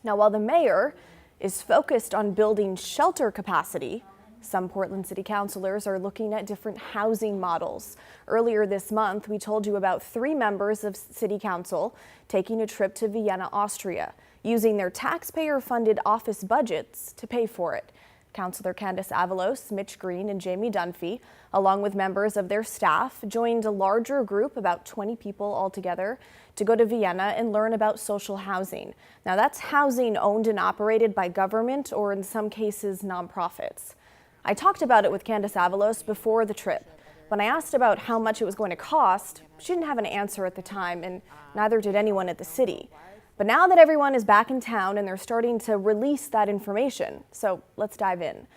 Now, while the mayor is focused on building shelter capacity, some Portland City councilors are looking at different housing models. Earlier this month, we told you about 3 members of City Council taking a trip to Vienna, Austria, using their taxpayer-funded office budgets to pay for it. Councilor Candace Avalos, Mitch Green, and Jamie Dunphy, along with members of their staff, joined a larger group, about 20 people altogether, to go to Vienna and learn about social housing. Now, that's housing owned and operated by government or, in some cases, nonprofits. I talked about it with Candace Avalos before the trip. When I asked about how much it was going to cost, she didn't have an answer at the time, and neither did anyone at the city. But now that everyone is back in town and they're starting to release that information, so let's dive in.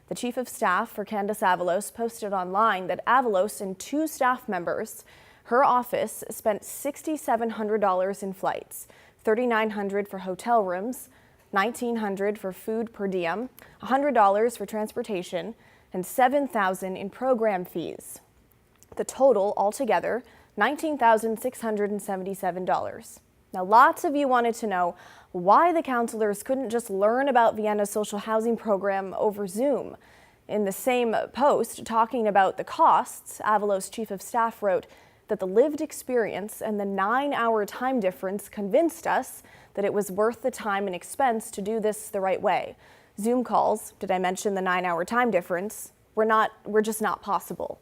The chief of staff for Candace Avalos posted online that Avalos and 2 staff members, her office, spent $6,700 in flights, $3,900 for hotel rooms, $1,900 for food per diem, $100 for transportation, and $7,000 in program fees. The total altogether, $19,677. Now, lots of you wanted to know why the councilors couldn't just learn about Vienna's social housing program over Zoom. In the same post talking about the costs, Avalos' chief of staff wrote that the lived experience and the 9-hour time difference convinced us that it was worth the time and expense to do this the right way. Zoom calls, did I mention the 9-hour time difference? We're just not possible.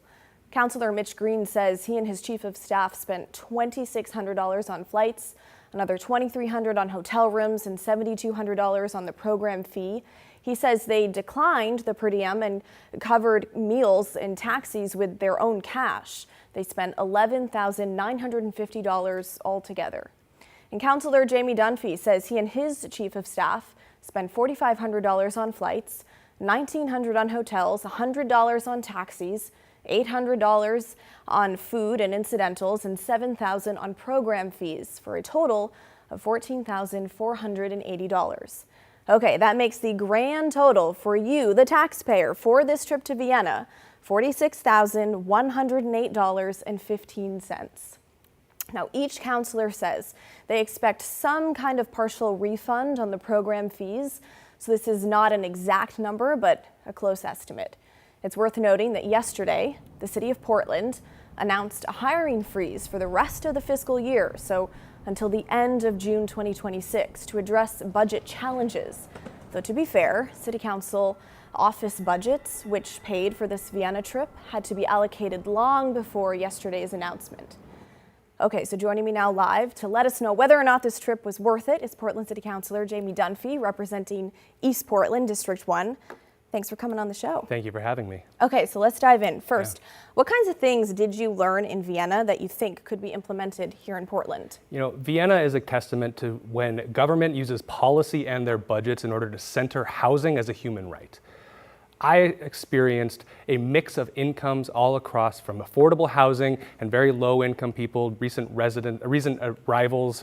Councilor Mitch Green says he and his chief of staff spent $2,600 on flights, another $2,300 on hotel rooms, and $7,200 on the program fee. He says they declined the per diem and covered meals and taxis with their own cash. They spent $11,950 altogether. And Councilor Jamie Dunphy says he and his chief of staff spent $4,500 on flights, $1,900 on hotels, $100 on taxis, $800 on food and incidentals, and $7,000 on program fees, for a total of $14,480. Okay, that makes the grand total for you, the taxpayer, for this trip to Vienna, $46,108.15. Now, each councilor says they expect some kind of partial refund on the program fees, so this is not an exact number, but a close estimate. It's worth noting that yesterday, the City of Portland announced a hiring freeze for the rest of the fiscal year, so until the end of June 2026, to address budget challenges. Though to be fair, City Council office budgets, which paid for this Vienna trip, had to be allocated long before yesterday's announcement. Okay, so joining me now live to let us know whether or not this trip was worth it is Portland City Councilor Jamie Dunphy, representing East Portland, District 1. Thanks for coming on the show. Thank you for having me. Okay, so let's dive in. First, what kinds of things did you learn in Vienna that you think could be implemented here in Portland? You know, Vienna is a testament to when government uses policy and their budgets in order to center housing as a human right. I experienced a mix of incomes all across, from affordable housing and very low income people, recent arrivals,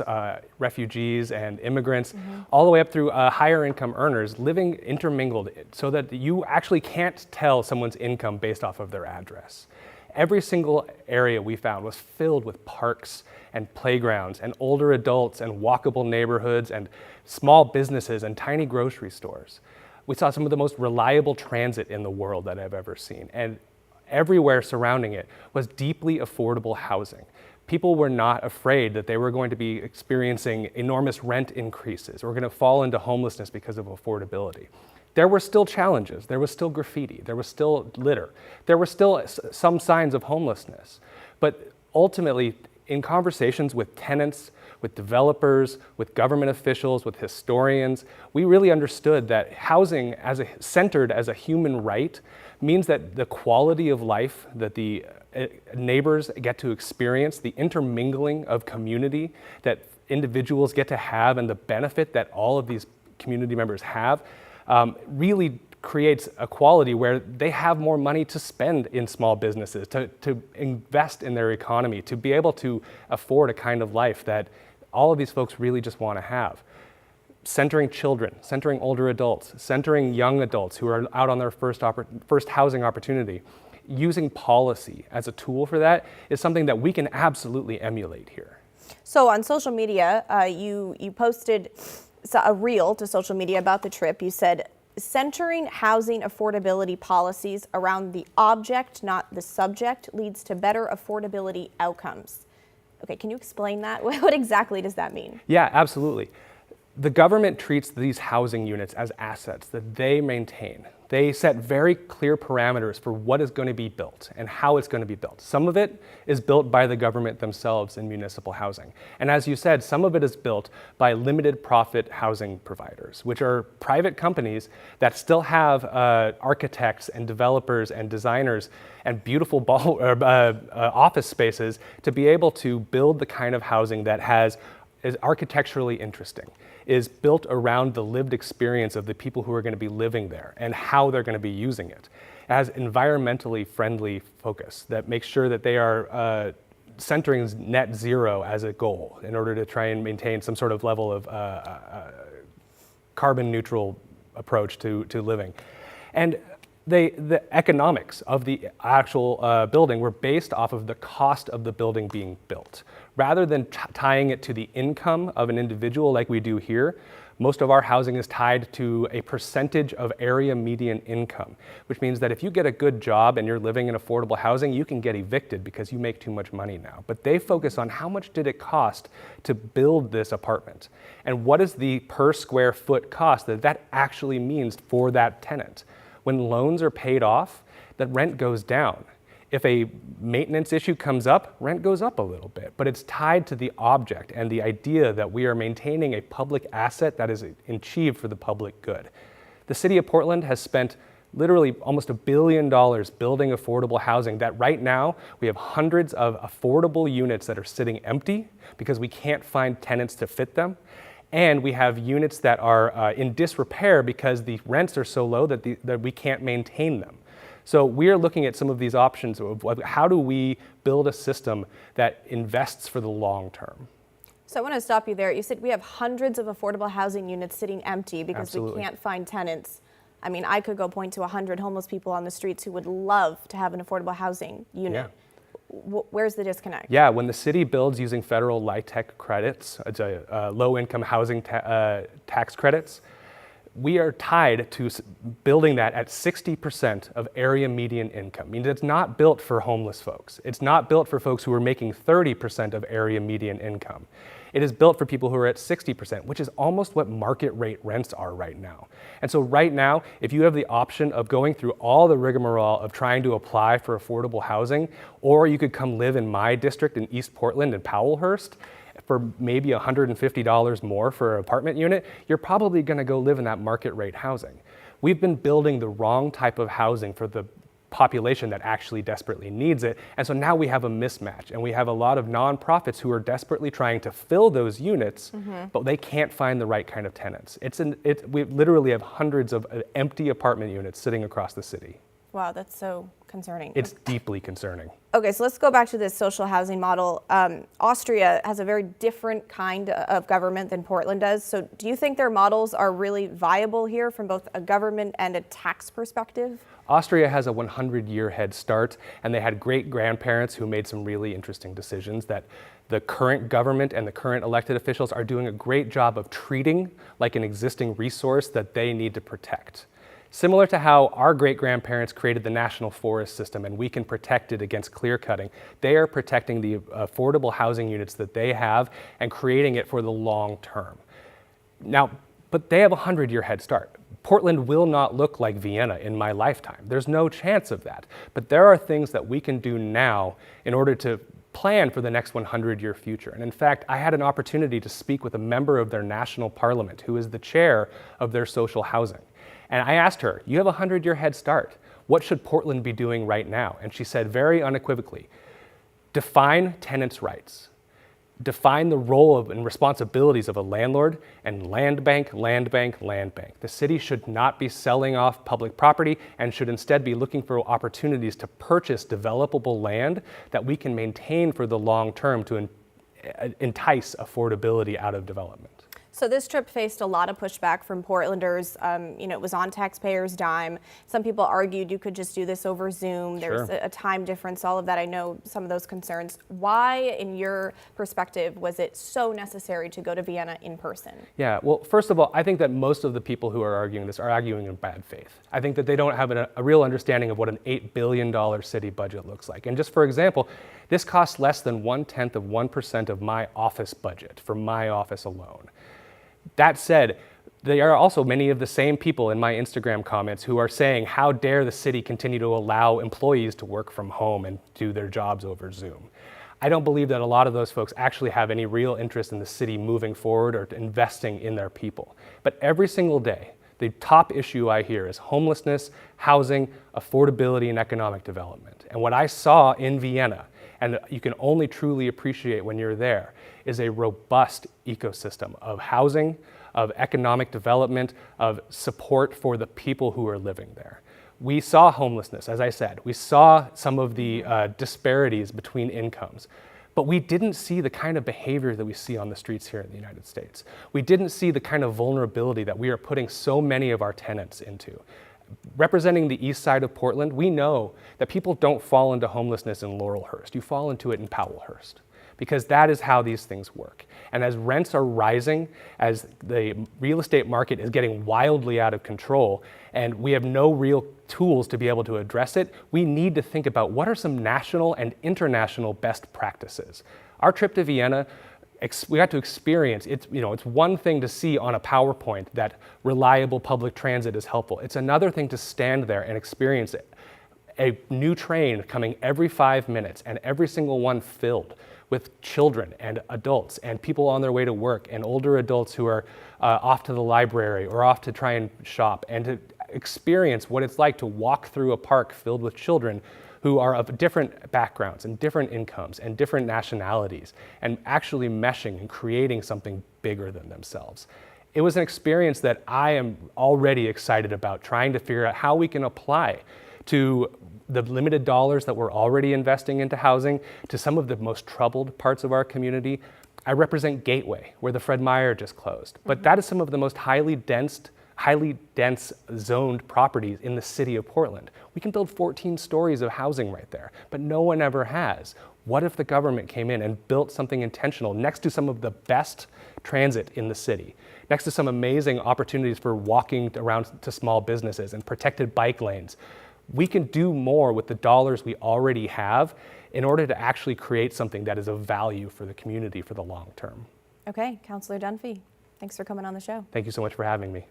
refugees and immigrants, all the way up through higher income earners living intermingled so that you actually can't tell someone's income based off of their address. Every single area we found was filled with parks and playgrounds and older adults and walkable neighborhoods and small businesses and tiny grocery stores. We saw some of the most reliable transit in the world that I've ever seen, and everywhere surrounding it was deeply affordable housing. People were not afraid that they were going to be experiencing enormous rent increases or going to fall into homelessness because of affordability. There were still challenges. There was still graffiti. There was still litter. There were still some signs of homelessness. But ultimately, in conversations with tenants, with developers, with government officials, with historians, we really understood that housing centered as a human right means that the quality of life that the neighbors get to experience, the intermingling of community that individuals get to have, and the benefit that all of these community members have, really creates a quality where they have more money to spend in small businesses, to invest in their economy, to be able to afford a kind of life that all of these folks really just want to have. Centering children, centering older adults, centering young adults who are out on their first housing opportunity. Using policy as a tool for that is something that we can absolutely emulate here. So on social media, you posted a reel to social media about the trip. You said, centering housing affordability policies around the object, not the subject, leads to better affordability outcomes. Okay, can you explain that? What exactly does that mean? Yeah, absolutely. The government treats these housing units as assets that they maintain. They set very clear parameters for what is going to be built and how it's going to be built. Some of it is built by the government themselves in municipal housing. And as you said, some of it is built by limited profit housing providers, which are private companies that still have architects and developers and designers and beautiful office spaces to be able to build the kind of housing that is architecturally interesting, is built around the lived experience of the people who are going to be living there and how they're going to be using it. It has environmentally friendly focus that makes sure that they are centering net zero as a goal in order to try and maintain some sort of level of carbon neutral approach to living. And the economics of the actual building were based off of the cost of the building being built. Rather than tying it to the income of an individual like we do here, most of our housing is tied to a percentage of area median income, which means that if you get a good job and you're living in affordable housing, you can get evicted because you make too much money now. But they focus on how much did it cost to build this apartment, and what is the per square foot cost that actually means for that tenant. When loans are paid off, the rent goes down. If a maintenance issue comes up, rent goes up a little bit, but it's tied to the object and the idea that we are maintaining a public asset that is achieved for the public good. The city of Portland has spent literally almost $1 billion building affordable housing that right now we have hundreds of affordable units that are sitting empty because we can't find tenants to fit them. And we have units that are in disrepair because the rents are so low that we can't maintain them. So we're looking at some of these options of how do we build a system that invests for the long term. So I want to stop you there. You said we have hundreds of affordable housing units sitting empty because Absolutely. we can't find tenants. I mean, I could go point to 100 homeless people on the streets who would love to have an affordable housing unit. Yeah. Where's the disconnect? Yeah, when the city builds using federal LIHTC credits, it's low-income housing tax credits, we are tied to building that at 60% of area median income. I mean, it's not built for homeless folks. It's not built for folks who are making 30% of area median income. It is built for people who are at 60%, which is almost what market rate rents are right now. And so right now, if you have the option of going through all the rigmarole of trying to apply for affordable housing, or you could come live in my district in East Portland and Powellhurst, for maybe $150 more for an apartment unit, you're probably going to go live in that market rate housing. We've been building the wrong type of housing for the population that actually desperately needs it, and so now we have a mismatch, and we have a lot of nonprofits who are desperately trying to fill those units, but they can't find the right kind of tenants. We literally have hundreds of empty apartment units sitting across the city. Wow, that's so concerning. It's deeply concerning. Okay, so let's go back to this social housing model. Austria has a very different kind of government than Portland does. So do you think their models are really viable here from both a government and a tax perspective? Austria has a 100-year head start, and they had great grandparents who made some really interesting decisions that the current government and the current elected officials are doing a great job of treating like an existing resource that they need to protect. Similar to how our great-grandparents created the national forest system and we can protect it against clear cutting, they are protecting the affordable housing units that they have and creating it for the long term. Now, but they have a 100-year head start. Portland will not look like Vienna in my lifetime. There's no chance of that. But there are things that we can do now in order to plan for the next 100-year future. And in fact, I had an opportunity to speak with a member of their national parliament who is the chair of their social housing. And I asked her, you have a 100-year head start. What should Portland be doing right now? And she said very unequivocally, define tenants' rights. Define the role and responsibilities of a landlord and land bank, land bank, land bank. The city should not be selling off public property and should instead be looking for opportunities to purchase developable land that we can maintain for the long term to entice affordability out of development. So this trip faced a lot of pushback from Portlanders. It was on taxpayers' dime. Some people argued you could just do this over Zoom. There's Sure. a time difference, all of that. I know some of those concerns. Why, in your perspective, was it so necessary to go to Vienna in person? Yeah, well, first of all, I think that most of the people who are arguing this are arguing in bad faith. I think that they don't have a real understanding of what an $8 billion city budget looks like. And just for example, this costs less than 0.1% of my office budget for my office alone. That said, there are also many of the same people in my Instagram comments who are saying, how dare the city continue to allow employees to work from home and do their jobs over Zoom? I don't believe that a lot of those folks actually have any real interest in the city moving forward or investing in their people. But every single day, the top issue I hear is homelessness, housing, affordability, and economic development. And what I saw in Vienna, and you can only truly appreciate when you're there, is a robust ecosystem of housing, of economic development, of support for the people who are living there. We saw homelessness, as I said. We saw some of the disparities between incomes. But we didn't see the kind of behavior that we see on the streets here in the United States. We didn't see the kind of vulnerability that we are putting so many of our tenants into. Representing the east side of Portland, we know that people don't fall into homelessness in Laurelhurst. You fall into it in Powellhurst, because that is how these things work. And as rents are rising, as the real estate market is getting wildly out of control, and we have no real tools to be able to address it, we need to think about what are some national and international best practices. Our trip to Vienna, we got to experience, it's one thing to see on a PowerPoint that reliable public transit is helpful. It's another thing to stand there and experience it. A new train coming every 5 minutes, and every single one filled with children and adults and people on their way to work and older adults who are off to the library or off to try and shop, and to experience what it's like to walk through a park filled with children who are of different backgrounds and different incomes and different nationalities, and actually meshing and creating something bigger than themselves. It was an experience that I am already excited about, trying to figure out how we can apply to the limited dollars that we're already investing into housing to some of the most troubled parts of our community. I represent Gateway, where the Fred Meyer just closed, but that is some of the most highly dense zoned properties in the city of Portland. We can build 14 stories of housing right there, but no one ever has. What if the government came in and built something intentional next to some of the best transit in the city, next to some amazing opportunities for walking around to small businesses and protected bike lanes? We can do more with the dollars we already have in order to actually create something that is of value for the community for the long term. Okay, Councilor Dunphy, thanks for coming on the show. Thank you so much for having me.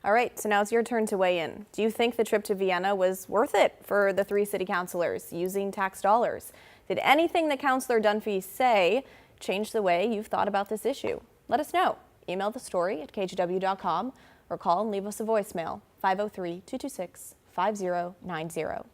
All right, so now it's your turn to weigh in. Do you think the trip to Vienna was worth it for the 3 city councilors using tax dollars? Did anything that Councilor Dunphy say change the way you've thought about this issue? Let us know. Email the story at kgw.com or call and leave us a voicemail, 503-226-5090.